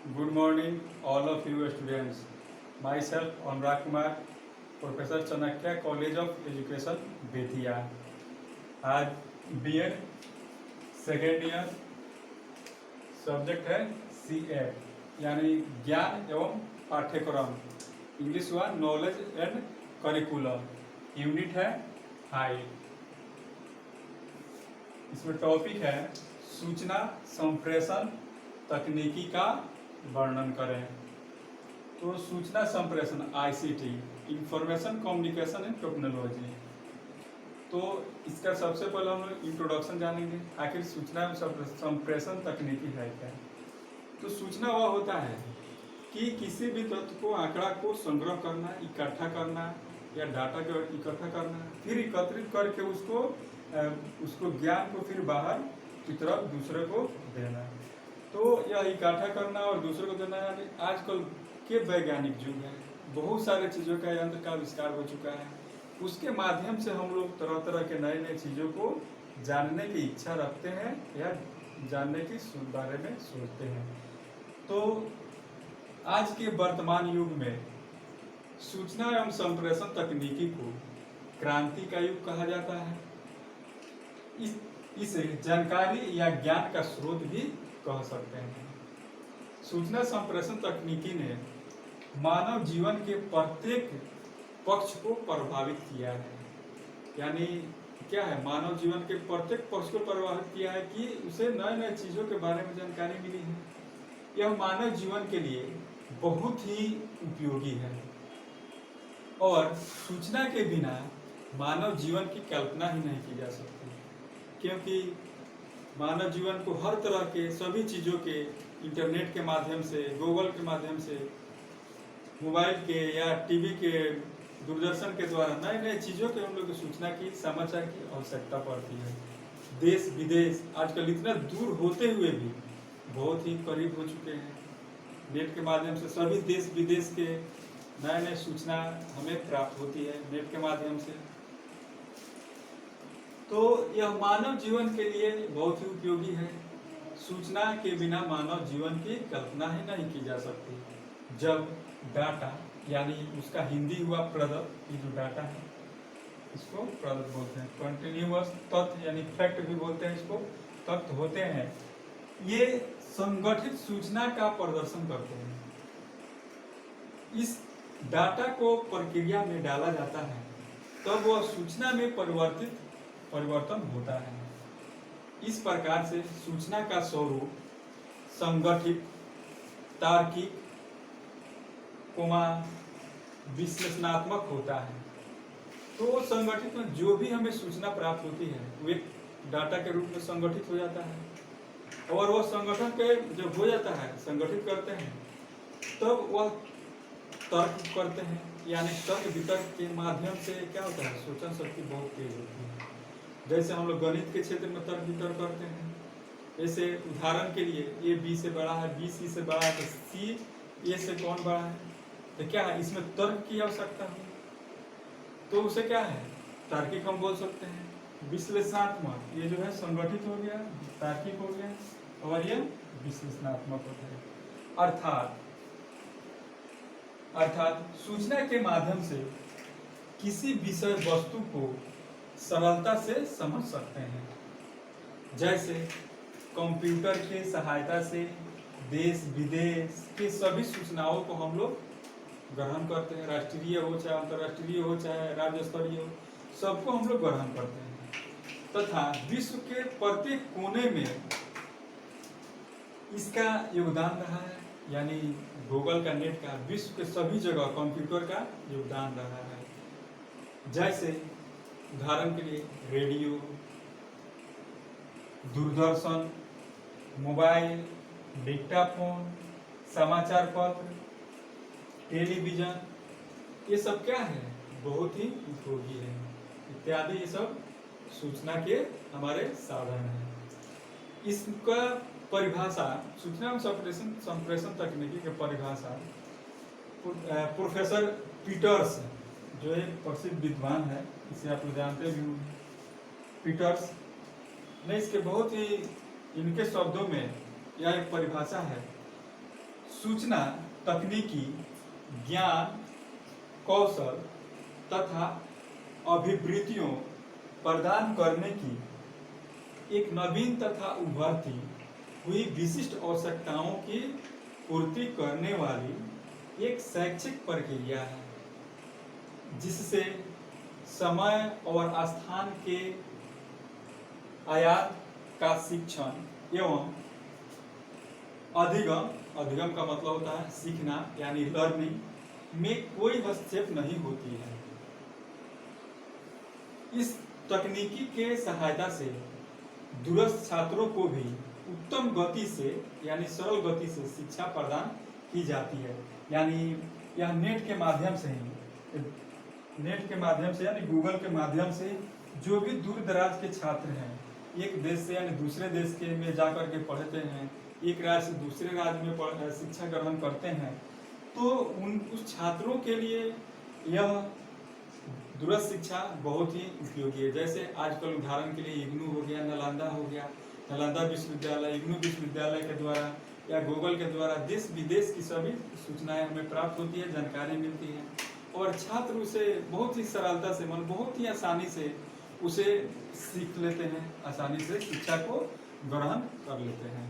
Good morning, all of you students. Myself, Anurag Kumar, Professor Chanakya, College of Education, Bettiah. आज B.Ed second year subject है C.Ed यानी ज्ञान एवं पाठ्यक्रम. English हुआ नॉलेज एंड करिकुलम. यूनिट है 5. इसमें टॉपिक है सूचना संप्रेषण तकनीकी का वर्णन करें. तो सूचना संप्रेषण ICT information communication and technology. तो इसका सबसे पहले हम लोग इंट्रोडक्शन जानेंगे. आखिर सूचना संप्रेषण तकनीकी है क्या. तो सूचना वह होता है कि किसी भी तत्व को आंकड़ा को संग्रह करना, इकट्ठा करना या डाटा को इकट्ठा करना, फिर एकत्रित करके उसको ज्ञान को फिर बाहर की तरफ दूसरे को देना. तो यह इकट्ठा करना और दूसरे को देना यानी आजकल के वैज्ञानिक युग है. बहुत सारे चीज़ों का यंत्र का आविष्कार हो चुका है. उसके माध्यम से हम लोग तरह तरह के नए नए चीज़ों को जानने की इच्छा रखते हैं या जानने के बारे में सोचते हैं. तो आज के वर्तमान युग में सूचना एवं संप्रेषण तकनीकी को क्रांति का युग कहा जाता है. इसे जानकारी या ज्ञान का स्रोत भी कह सकते हैं. सूचना संप्रेषण तकनीकी ने मानव जीवन के प्रत्येक पक्ष को प्रभावित किया है. यानी क्या है, मानव जीवन के प्रत्येक पक्ष को प्रभावित किया है कि उसे नए नए चीज़ों के बारे में जानकारी मिली है. यह मानव जीवन के लिए बहुत ही उपयोगी है और सूचना के बिना मानव जीवन की कल्पना ही नहीं की जा सकती. क्योंकि मानव जीवन को हर तरह के सभी चीज़ों के इंटरनेट के माध्यम से, गूगल के माध्यम से, मोबाइल के या टीवी के, दूरदर्शन के द्वारा नए नए चीज़ों के हम लोग को सूचना की, समाचार की आवश्यकता पड़ती है. देश विदेश आजकल इतना दूर होते हुए भी बहुत ही करीब हो चुके हैं. नेट के माध्यम से सभी देश विदेश के नए नए सूचना हमें प्राप्त होती है नेट के माध्यम से. तो यह मानव जीवन के लिए बहुत ही उपयोगी है. सूचना के बिना मानव जीवन की कल्पना ही नहीं की जा सकती. जब डाटा यानी उसका हिंदी हुआ प्रदत्त, ये जो डाटा है इसको प्रदत्त बोलते हैं. कंटिन्यूअस तथ्य यानी फैक्ट भी बोलते हैं इसको, तथ्य होते हैं. ये संगठित सूचना का प्रदर्शन करते हैं. इस डाटा को प्रक्रिया में डाला जाता है तब वह सूचना में परिवर्तन होता है. इस प्रकार से सूचना का स्वरूप संगठित, तार्किक, विश्लेषणात्मक होता है. तो संगठित में जो भी हमें सूचना प्राप्त होती है वो एक डाटा के रूप में संगठित हो जाता है. और वह संगठन के जब हो जाता है, संगठित करते हैं, तब वह तर्क करते हैं. यानी तर्क वितर्क के माध्यम से क्या होता है, सोचन शक्ति बहुत तेज होती है. जैसे हम लोग गणित के क्षेत्र में तर्क वितर्क करते हैं. जैसे उदाहरण के लिए ए बी से बड़ा है, बी सी से बड़ा है, तो सी ए से कौन बड़ा है. तो क्या है, इसमें तर्क की आवश्यकता है. तो उसे क्या है, तार्किक हम बोल सकते हैं. विश्लेषणात्मक, ये जो है संगठित हो गया, तार्किक हो गया, और ये विश्लेषणात्मक होता है. अर्थात सूचना के माध्यम से किसी विषय वस्तु को सरलता से समझ सकते हैं. जैसे कंप्यूटर के सहायता से देश विदेश के सभी सूचनाओं को हम लोग ग्रहण करते हैं. राष्ट्रीय हो चाहे अंतर्राष्ट्रीय हो चाहे राज्य स्तरीय हो, सबको हम लोग ग्रहण करते हैं. तथा विश्व के प्रत्येक कोने में इसका योगदान रहा है. यानी गूगल का, नेट का, विश्व के सभी जगह कंप्यूटर का योगदान रहा है. जैसे उदाहरण के लिए रेडियो, दूरदर्शन, मोबाइल, डिक्टाफोन, समाचार पत्र, टेलीविजन, ये सब क्या है, बहुत ही उपयोगी है. इत्यादि ये सब सूचना के हमारे साधन हैं. इसका परिभाषा, सूचना संप्रेषण तकनीकी की परिभाषा प्रोफेसर पीटर्स, जो एक प्रसिद्ध विद्वान है, इसे आप लोग जानते भी होंगे, पीटर्स ने इसके बहुत ही इनके शब्दों में यह एक परिभाषा है. सूचना तकनीकी ज्ञान कौशल तथा अभिवृत्तियों प्रदान करने की एक नवीन तथा उभरती हुई विशिष्ट आवश्यकताओं की पूर्ति करने वाली एक शैक्षिक प्रक्रिया है, जिससे समय और स्थान के आयात का शिक्षण एवं अधिगम का मतलब होता है सीखना यानी लर्निंग में कोई हस्तक्षेप नहीं होती है। इस तकनीकी के सहायता से दूरस्थ छात्रों को भी उत्तम गति से यानी सरल गति से शिक्षा प्रदान की जाती है। यानी यह नेट के माध्यम से यानी गूगल के माध्यम से जो भी दूर दराज के छात्र हैं, एक देश से यानी दूसरे देश के में जाकर के पढ़ते हैं, एक राज्य से दूसरे राज्य में शिक्षा ग्रहण करते हैं, तो उस छात्रों के लिए यह दूरस्थ शिक्षा बहुत ही उपयोगी है। जैसे आजकल उदाहरण के लिए इग्नू हो गया, नालंदा हो गया, नालंदा विश्वविद्यालय, इग्नू विश्वविद्यालय के द्वारा या गूगल के द्वारा देश विदेश की सभी सूचनाएं हमें प्राप्त होती है, जानकारी मिलती है और छात्र उसे बहुत ही सरलता से बहुत ही आसानी से उसे सीख लेते हैं, आसानी से शिक्षा को ग्रहण कर लेते हैं।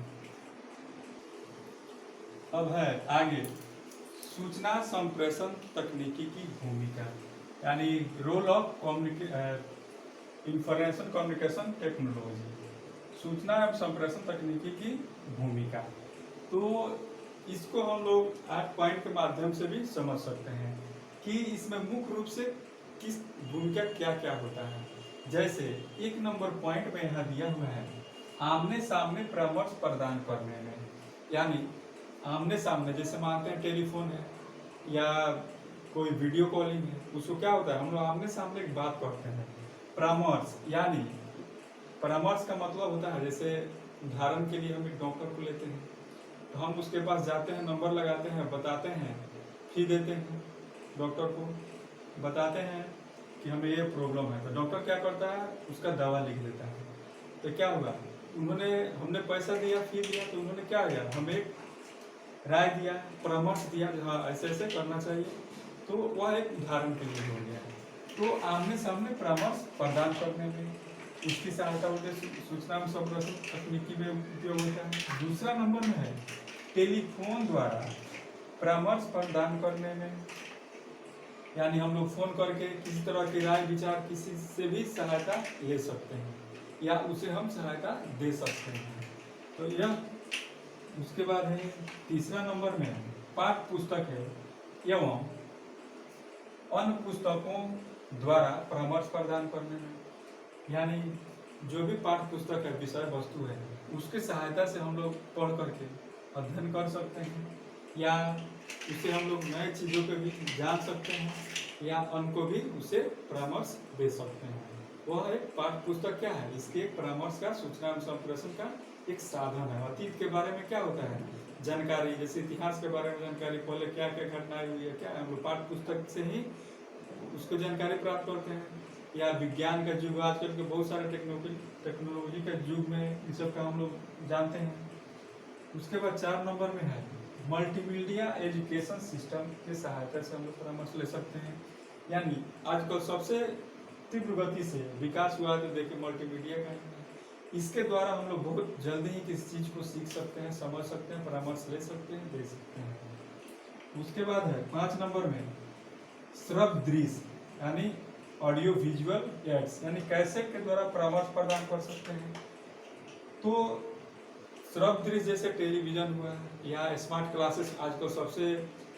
अब है आगे सूचना संप्रेषण तकनीकी की भूमिका यानी role of information communication technology, सूचना एवं संप्रेषण तकनीकी की भूमिका। तो इसको हम लोग 8 पॉइंट के माध्यम से भी समझ सकते हैं कि इसमें मुख्य रूप से किस भूमिका क्या क्या होता है। जैसे 1 नंबर पॉइंट में यहाँ दिया हुआ है आमने सामने परामर्श प्रदान करने में, यानी आमने सामने जैसे मानते हैं टेलीफोन है या कोई वीडियो कॉलिंग है, उसको क्या होता है हम लोग आमने सामने एक बात करते हैं। परामर्श यानी परामर्श का मतलब होता है जैसे उदाहरण के लिए हम एक डॉक्टर को लेते हैं तो हम उसके पास जाते हैं, नंबर लगाते हैं, बताते हैं, फी देते हैं, डॉक्टर को बताते हैं कि हमें ये प्रॉब्लम है, तो डॉक्टर क्या करता है उसका दवा लिख देता है। तो क्या हुआ, हमने पैसा दिया, फी दिया, तो उन्होंने क्या किया हमें एक राय दिया, परामर्श दिया कि हाँ ऐसे ऐसे करना चाहिए, तो वह एक उदाहरण के लिए हो गया। तो आमने सामने परामर्श प्रदान करने में इसकी सहायता होती है, सूचना में संप्रेषण तकनीकी में उपयोग होता है। दूसरा नंबर में है टेलीफोन द्वारा परामर्श प्रदान करने में, यानी हम लोग फोन करके किसी तरह की राय विचार किसी से भी सहायता ले सकते हैं या उसे हम सहायता दे सकते हैं। तो यह उसके बाद है तीसरा नंबर में पाठ्य पुस्तक है एवं अन्य पुस्तकों द्वारा परामर्श प्रदान करने में, यानी जो भी पाठ्य पुस्तक है, विषय वस्तु है, उसके सहायता से हम लोग पढ़ करके अध्ययन कर सकते हैं या उससे हम लोग नए चीज़ों को भी जान सकते हैं या उनको भी उसे परामर्श दे सकते हैं। वह एक पाठ्य पुस्तक क्या है, इसके एक परामर्श का सूचना एवं संप्रेषण का एक साधन है। अतीत के बारे में क्या होता है जानकारी, जैसे इतिहास के बारे में जानकारी, पहले क्या क्या घटनाएं हुई है, क्या हम लोग पाठ्य पुस्तक से ही उसको जानकारी प्राप्त करते हैं। या विज्ञान का युग, आजकल के बहुत सारे टेक्नोलॉजी का युग में इन सब का हम लोग जानते हैं। उसके बाद 4 नंबर में है मल्टीमीडिया एजुकेशन सिस्टम की सहायता से हम लोग परामर्श ले सकते हैं। यानी आजकल सबसे तीव्र गति से विकास हुआ तो देखिए मल्टीमीडिया का, इसके द्वारा हम लोग बहुत जल्दी ही किसी चीज़ को सीख सकते हैं, समझ सकते हैं, परामर्श ले सकते हैं, दे सकते हैं। उसके बाद है 5 नंबर में श्रव्य दृश्य यानी ऑडियो विजुअल एड्स, यानी कैसेट के द्वारा परामर्श प्रदान कर सकते हैं। तो श्रव्य दृश्य जैसे टेलीविजन हुआ या स्मार्ट क्लासेस, आजकल सबसे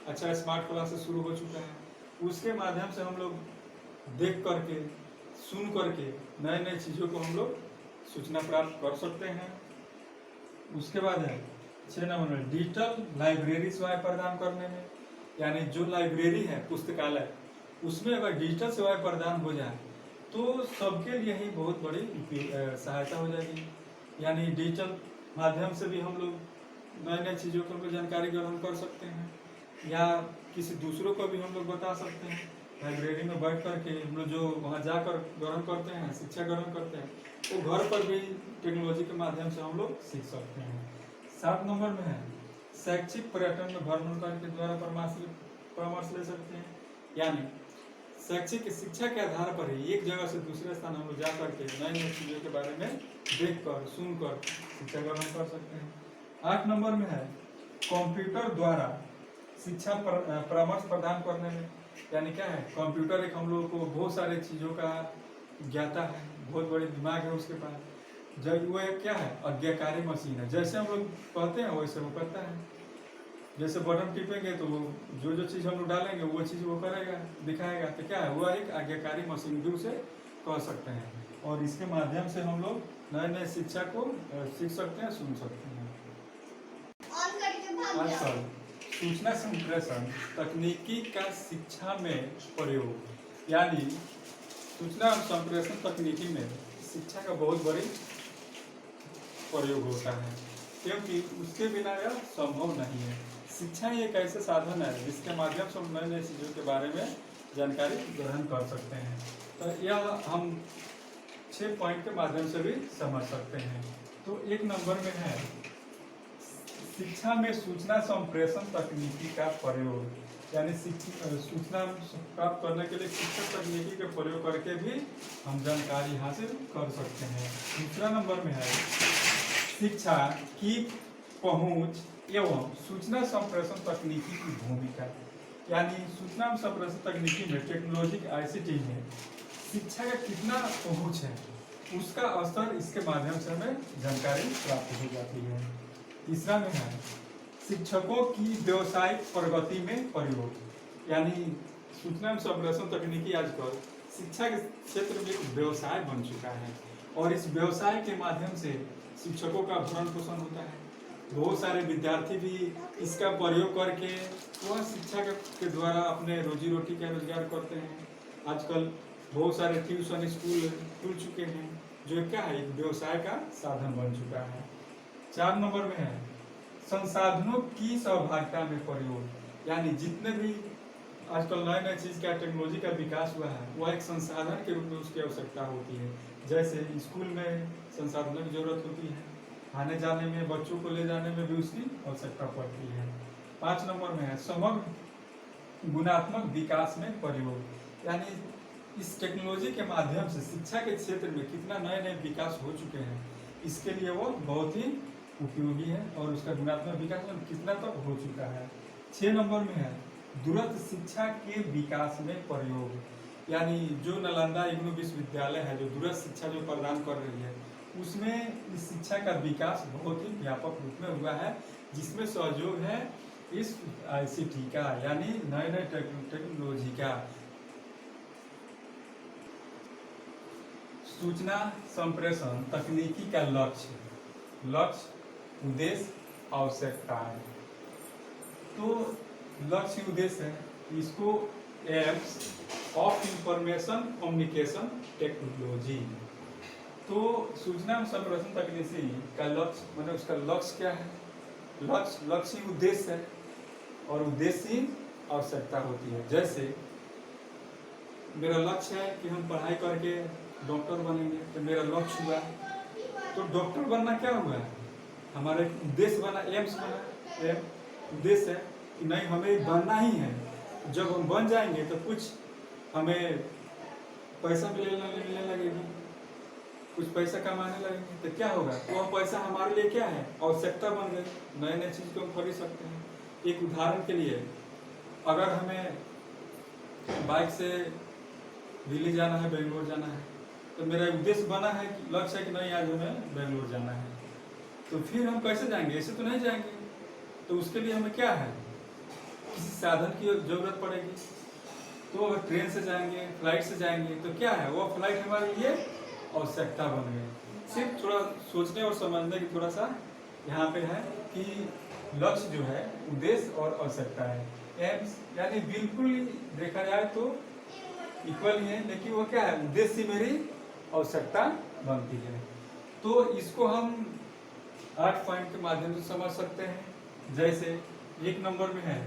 अच्छा स्मार्ट क्लासेस शुरू हो चुका है, उसके माध्यम से हम लोग देख करके सुन करके नए नए चीज़ों को हम लोग सूचना प्राप्त कर सकते हैं। उसके बाद है 6 नंबर में डिजिटल लाइब्रेरी सेवाएं प्रदान करने में, यानी जो लाइब्रेरी है पुस्तकालय, उसमें अगर डिजिटल सेवाएं प्रदान हो जाए तो सबके लिए ही बहुत बड़ी सहायता हो जाएगी। यानी डिजिटल माध्यम से भी हम लोग नए नए चीज़ों को जानकारी ग्रहण कर सकते हैं या किसी दूसरों को भी हम लोग बता सकते हैं। लाइब्रेरी में बैठ कर के हम लोग जो वहाँ जाकर ग्रहण करते हैं, शिक्षा ग्रहण करते हैं, वो घर पर भी टेक्नोलॉजी के माध्यम से हम लोग सीख सकते हैं। 7 नंबर में है शैक्षिक पर्यटन में भ्रमण करके द्वारा परामर्श ले सकते हैं। यानी शैक्षिक शिक्षा के आधार पर ही एक जगह से दूसरे स्थान हम लोग जा करके नई नई चीज़ों के बारे में देखकर सुनकर शिक्षा ग्रहण कर सकते हैं। 8 नंबर में है कंप्यूटर द्वारा शिक्षा परामर्श प्रदान करने में। यानी क्या है, कंप्यूटर एक हम लोगों को बहुत सारे चीज़ों का ज्ञाता है, बहुत बड़ी दिमाग है उसके पास। जब वो एक क्या है, आज्ञाकारी मशीन है, जैसे हम लोग कहते हैं वैसे वो करता है। जैसे बटन टिपेंगे तो वो जो चीज़ हम लोग डालेंगे वो चीज़ वो करेगा, दिखाएगा। तो क्या है, वो एक आज्ञाकारी मशीन भी उसे कह सकते हैं। और इसके माध्यम से हम लोग नए नए शिक्षा को सीख सकते हैं, सुन सकते हैं। आजकल सूचना संप्रेषण तकनीकी का शिक्षा में प्रयोग, यानी सूचना संप्रेषण तकनीकी में शिक्षा का बहुत बड़ी प्रयोग होता है, क्योंकि उसके बिना यह संभव नहीं है। शिक्षा ही एक ऐसे साधन है जिसके माध्यम से हम नए नए चीज़ों के बारे में जानकारी ग्रहण कर सकते हैं। तो यह हम 6 पॉइंट के माध्यम से भी समझ सकते हैं। तो 1 नंबर में है शिक्षा में सूचना संप्रेषण तकनीकी का प्रयोग, यानी सूचना प्राप्त करने के लिए शिक्षक तकनीकी के प्रयोग करके भी हम जानकारी हासिल कर सकते हैं। दूसरा नंबर में है शिक्षा की पहुंच एवं सूचना संप्रेषण तकनीकी की भूमिका, यानी सूचना संप्रेषण तकनीकी में टेक्नोलॉजी ICT में शिक्षा का कितना पहुंच है, उसका स्तर इसके माध्यम से हमें जानकारी प्राप्त हो जाती है। तीसरा में है शिक्षकों की व्यवसायिक प्रगति में प्रयोग, यानी सूचना संप्रेषण तकनीकी आजकल शिक्षा के क्षेत्र में एक व्यवसाय बन चुका है, और इस व्यवसाय के माध्यम से शिक्षकों का भरण पोषण होता है। बहुत सारे विद्यार्थी भी इसका प्रयोग करके वह शिक्षा के द्वारा अपने रोजी रोटी का रोजगार करते हैं। आजकल बहुत सारे ट्यूशन स्कूल खुल चुके हैं, जो क्या है, एक व्यवसाय का साधन बन चुका है। 4 नंबर में है संसाधनों की सहभागिता में प्रयोग, यानी जितने भी आजकल नए नए चीज़ का टेक्नोलॉजी का विकास हुआ है, वह एक संसाधन के रूप में उसकी आवश्यकता होती है। जैसे स्कूल में संसाधनों की जरूरत होती है, आने जाने में, बच्चों को ले जाने में भी उसकी आवश्यकता पड़ती है। 5 नंबर में है समग्र गुणात्मक विकास में प्रयोग, यानी इस टेक्नोलॉजी के माध्यम से शिक्षा के क्षेत्र में कितना नए नए विकास हो चुके हैं, इसके लिए वो बहुत ही उपयोगी है, और उसका गुणात्मक विकास में कितना तक हो चुका है। 6 नंबर में है दूरस्थ शिक्षा के विकास में प्रयोग, यानी जो नालंदा इग्नू विश्वविद्यालय है, जो दूरस्थ शिक्षा जो प्रदान कर रही है, उसमें इस शिक्षा का विकास बहुत ही व्यापक रूप में हुआ है, जिसमें सहयोग है इस ICT का, यानी नए नए टेक्नोलॉजी का। सूचना संप्रेषण तकनीकी का लक्ष्य, उद्देश्य, आवश्यकताएं। तो लक्ष्य उद्देश्य है, इसको AIIMS of information communication technology. तो सूचना संप्रेषण तकनीकी का लक्ष्य, मतलब उसका लक्ष्य क्या है, लक्ष्य ही उद्देश्य है, और उद्देश्य ही आवश्यकता होती है। जैसे मेरा लक्ष्य है कि हम पढ़ाई करके डॉक्टर बनेंगे, तो मेरा लक्ष्य हुआ, तो डॉक्टर बनना क्या हुआ, हमारा उद्देश्य बना, एम्स बना। उद्देश्य है कि नहीं, हमें बनना ही है, जब हम बन जाएंगे तो कुछ हमें पैसा मिलने लगेगी, कुछ पैसा कमाने लगेंगे, तो क्या होगा, तो वह पैसा हमारे लिए क्या है, आवश्यकता बन गई, नए नए चीज़ को हम खरीद सकते हैं। एक उदाहरण के लिए, अगर हमें बाइक से दिल्ली जाना है, बेंगलोर जाना है, तो मेरा उद्देश्य बना है कि लक्ष्य है कि नहीं, आज हमें बेंगलोर जाना है, तो फिर हम कैसे जाएंगे, ऐसे तो नहीं जाएंगे, तो उसके लिए हमें क्या है, किसी साधन की जरूरत पड़ेगी। तो अगर ट्रेन से जाएंगे, फ्लाइट से जाएंगे, तो क्या है, वो फ्लाइट हमारे लिए आवश्यकता बन गई। सिर्फ थोड़ा सोचने और समझने की थोड़ा सा यहाँ पे है कि लक्ष्य जो है उद्देश्य और आवश्यकता है। एम्स यानी बिल्कुल देखा जाए तो इक्वल ही है, लेकिन वो क्या है, उद्देश्य मेरी आवश्यकता बनती है। तो इसको हम 8 पॉइंट के माध्यम से समझ सकते हैं। जैसे 1 नंबर में है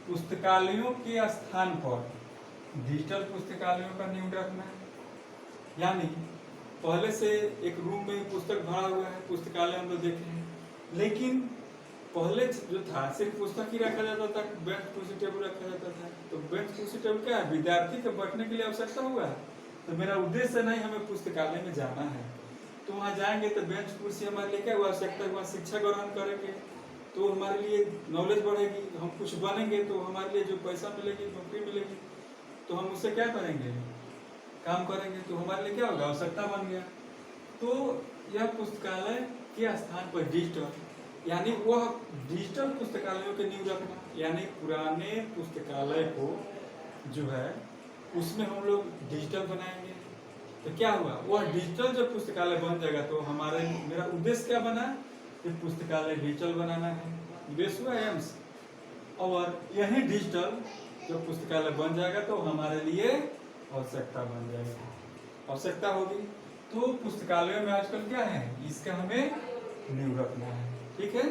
पुस्तकालयों के स्थान पर डिजिटल पुस्तकालयों का नींव रखना, यानी पहले से एक रूम में पुस्तक भरा हुआ है, पुस्तकालय हम लोग देखे हैं, लेकिन पहले जो था सिर्फ पुस्तक ही रखा जाता था, बेंच कुर्सी टेबल रखा जाता था। तो बेंच कुर्सी टेबल क्या है, विद्यार्थी के बैठने के लिए आवश्यकता हुआ। तो मेरा उद्देश्य नहीं हमें पुस्तकालय में जाना है, तो वहाँ जाएंगे तो बेंच कुर्सी हमारे लिए क्या आवश्यकता, वहाँ शिक्षा ग्रहण करेंगे तो हमारे लिए नॉलेज बढ़ेगी, हम कुछ बनेंगे तो हमारे लिए जो पैसा मिलेगी, नौकरी मिलेगी, तो हम उससे क्या करेंगे, काम करेंगे, तो हमारे लिए क्या होगा, आवश्यकता बन गया। तो यह पुस्तकालय के स्थान पर डिजिटल, यानी वह डिजिटल पुस्तकालयों के नींव रखना, यानी पुराने पुस्तकालय को जो है उसमें हम लोग डिजिटल बनाएंगे। तो क्या हुआ, वह डिजिटल जब पुस्तकालय बन जाएगा तो हमारे मेरा उद्देश्य क्या बना, कि पुस्तकालय डिजिटल बनाना है, उद्देश्य हुआ एम्स। और यही डिजिटल जब पुस्तकालय बन जाएगा तो हमारे लिए आवश्यकता बन जाएगी, आवश्यकता होगी। तो पुस्तकालयों में आजकल क्या है, इसका हमें नींव रखना है, ठीक है,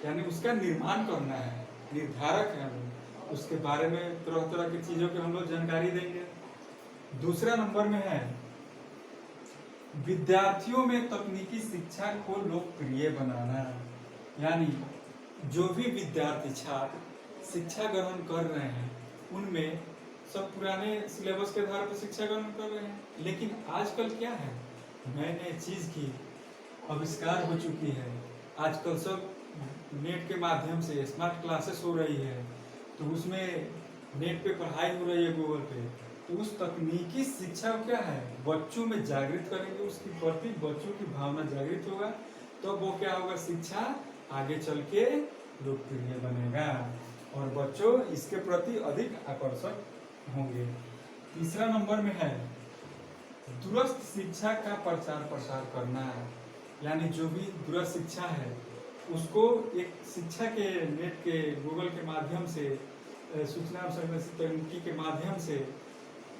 यानी उसका निर्माण करना है, निर्धारक है हम, उसके बारे में तरह तरह की चीजों की हम लोग जानकारी देंगे। दूसरा नंबर में है विद्यार्थियों में तकनीकी शिक्षा को लोकप्रिय बनाना, यानी जो भी विद्यार्थी छात्र शिक्षा ग्रहण कर रहे हैं उनमें सब पुराने सिलेबस के आधार पर शिक्षा ग्रहण कर रहे हैं, लेकिन आजकल क्या है, नए नए चीज की आविष्कार हो चुकी है। आजकल सब नेट के माध्यम से स्मार्ट क्लासेस हो रही है, तो उसमें नेट पे पढ़ाई हो रही है गूगल पे, तो उस तकनीकी शिक्षा क्या है बच्चों में जागृत करेंगे, उसके प्रति बच्चों की भावना जागृत होगा, तो वो क्या होगा, शिक्षा आगे चल के लोकप्रिय बनेगा और बच्चों इसके प्रति अधिक आकर्षक होंगे। तीसरा नंबर में है दूरस्थ शिक्षा का प्रचार प्रसार करना, यानी जो भी दूरस्थ शिक्षा है उसको एक शिक्षा के नेट के गूगल के माध्यम से, सूचना तकनीकी के माध्यम से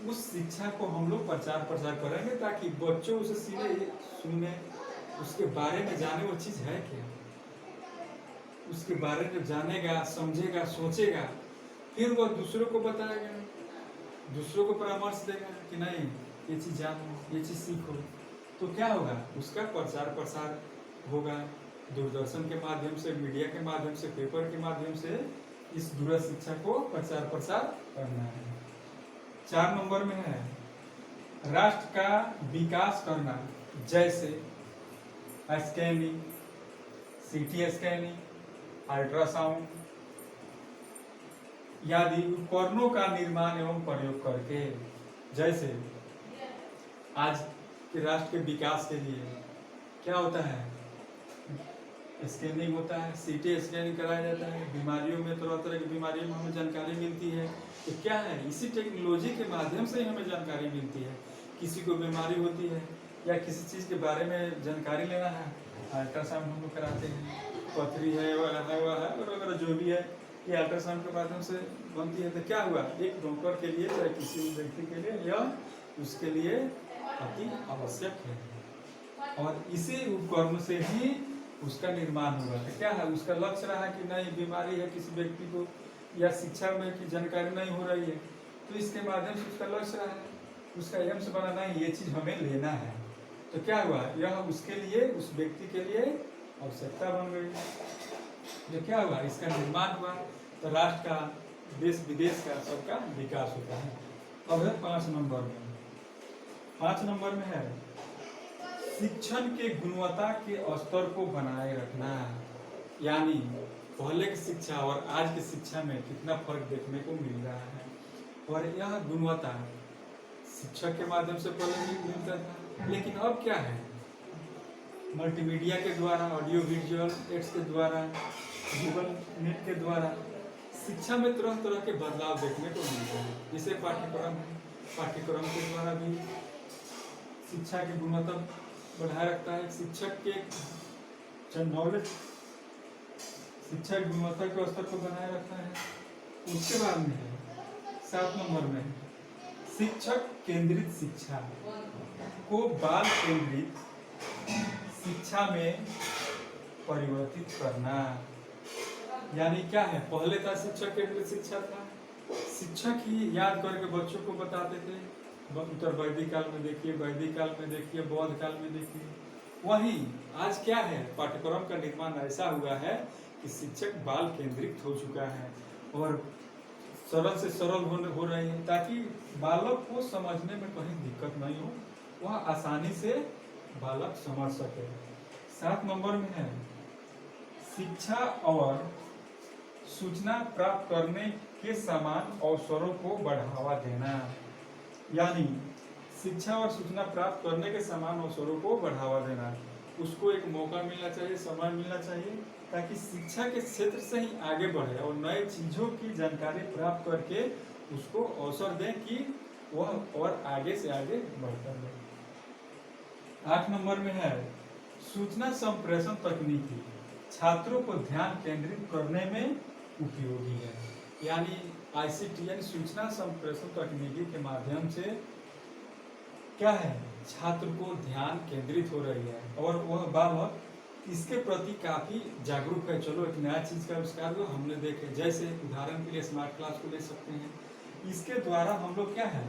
उस शिक्षा को हम लोग प्रचार प्रसार करेंगे, ताकि बच्चों उसे सीधे सुने, उसके बारे में जाने, वो चीज़ है क्या, उसके बारे में जानेगा, समझेगा, सोचेगा, फिर वो दूसरों को बताएगा, दूसरों को परामर्श देगा कि नहीं ये चीज़ जानो, ये चीज़ सीखो। तो क्या होगा, उसका प्रचार प्रसार होगा दूरदर्शन के माध्यम से, मीडिया के माध्यम से, पेपर के माध्यम से इस दूरस्थ शिक्षा को प्रचार प्रसार करना है। 4 नंबर में है राष्ट्र का विकास करना, जैसे स्कैनिंग, सीटी स्कैनिंग, अल्ट्रासाउंड आदि उपकरणों का निर्माण एवं प्रयोग करके। जैसे आज के राष्ट्र के विकास के लिए क्या होता है, स्कैनिंग होता है, सीटी स्कैनिंग कराया जाता है, बीमारियों में तरह तरह की बीमारियों में हमें जानकारी मिलती है। तो क्या है, इसी टेक्नोलॉजी के माध्यम से ही हमें जानकारी मिलती है। किसी को बीमारी होती है या किसी चीज़ के बारे में जानकारी लेना है, अल्ट्रासाउंड हम लोग कराते हैं, पथरी है वगैरह जो भी है, ये अल्ट्रासाउंड के माध्यम से बनती है। तो क्या हुआ, एक डॉक्टर के लिए चाहे किसी व्यक्ति के लिए यह उसके लिए अति आवश्यक है, और इसी उपकरण से ही उसका निर्माण होगा। तो क्या है, उसका लक्ष्य रहा कि नहीं बीमारी है किसी व्यक्ति को या शिक्षा में की जानकारी नहीं हो रही है, तो इसके माध्यम से उसका लक्ष्य रहा है, उसका एम्स बनाना है, ये चीज़ हमें लेना है। तो क्या हुआ, यह उसके लिए, उस व्यक्ति के लिए आवश्यकता बन गई। तो क्या हुआ, इसका निर्माण हुआ, तो राष्ट्र का, देश विदेश का सबका विकास होता है। अब है 5 नंबर में, 5 नंबर में है शिक्षण के गुणवत्ता के स्तर को बनाए रखना, यानी पहले की शिक्षा और आज की शिक्षा में कितना फर्क देखने को मिल रहा है। और यह गुणवत्ता शिक्षक के माध्यम से पहले भी मिलता था, लेकिन अब क्या है, मल्टीमीडिया के द्वारा, ऑडियो विजुअल एड्स के द्वारा, गूगल नेट के द्वारा शिक्षा में तरह तरह के बदलाव देखने को मिलते हैं। जैसे पाठ्यक्रम है, पाठ्यक्रम के द्वारा भी शिक्षा की गुणवत्ता बढ़ाए रखता है। शिक्षक के नॉलेज, शिक्षा की गुणवत्ता के स्तर को बनाए रखता है। उसके बाद में है 7 नंबर में शिक्षक केंद्रित शिक्षा को बाल केंद्रित शिक्षा में परिवर्तित करना, यानी क्या है, पहले था शिक्षक केंद्रित शिक्षा था, शिक्षक ही याद करके बच्चों को बताते थे, उत्तर वैदिक काल में देखिए, वैदिक काल में देखिए, बौद्ध काल में देखिए। वहीं आज क्या है, पाठ्यक्रम का निर्माण ऐसा हुआ है कि शिक्षक बाल केंद्रित हो चुका है और सरल से सरल हो रही है, ताकि बालक को समझने में कहीं दिक्कत नहीं हो, वह आसानी से बालक समझ सके। 7 नंबर में है शिक्षा और सूचना प्राप्त करने के समान अवसरों को बढ़ावा देना। यानी शिक्षा और सूचना प्राप्त करने के समान अवसरों को बढ़ावा देना, उसको एक मौका मिलना चाहिए, समय मिलना चाहिए, ताकि शिक्षा के क्षेत्र से ही आगे बढ़े और नए चीज़ों की जानकारी प्राप्त करके उसको अवसर दें कि वह और आगे से आगे बढ़ता रहे। 8 नंबर में है सूचना संप्रेषण तकनीकी छात्रों को ध्यान केंद्रित करने में उपयोगी है। यानी आईसीटी यानी सूचना संप्रेषण तकनीकी के माध्यम से क्या है, छात्र को ध्यान केंद्रित हो रही है और वह बालक इसके प्रति काफी जागरूक है। चलो एक नया चीज का आविष्कार जो हमने देखे, जैसे उदाहरण के लिए स्मार्ट क्लास को ले सकते हैं। इसके द्वारा हम लोग क्या है,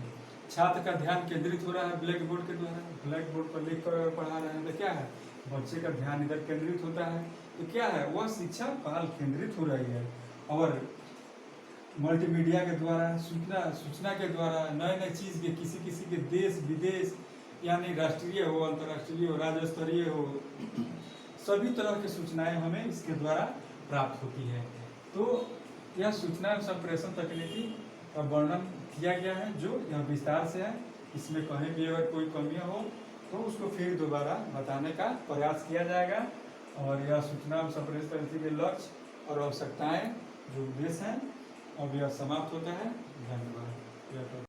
छात्र का ध्यान केंद्रित हो रहा है ब्लैक बोर्ड के द्वारा, ब्लैक बोर्ड पर लिख कर पढ़ा रहे हैं तो क्या है, बच्चे का ध्यान इधर केंद्रित होता है, तो क्या है, वह शिक्षा बाल केंद्रित हो रही है। और मल्टीमीडिया के द्वारा सूचना के द्वारा नए नए चीज़ के किसी के देश विदेश यानी राष्ट्रीय हो, अंतर्राष्ट्रीय हो, राज्य स्तरीय हो, सभी तरह की सूचनाएं हमें इसके द्वारा प्राप्त होती है। तो यह सूचना संप्रेषण तकनीकी का वर्णन किया गया है, जो यह विस्तार से है। इसमें कहीं भी अगर कोई कमियां हो तो उसको फिर दोबारा बताने का प्रयास किया जाएगा। और यह सूचना संप्रेषण तकनीकी के लक्ष्य और आवश्यकताएं जो उद्देश्य हैं अब यह समाप्त होता है। धन्यवाद।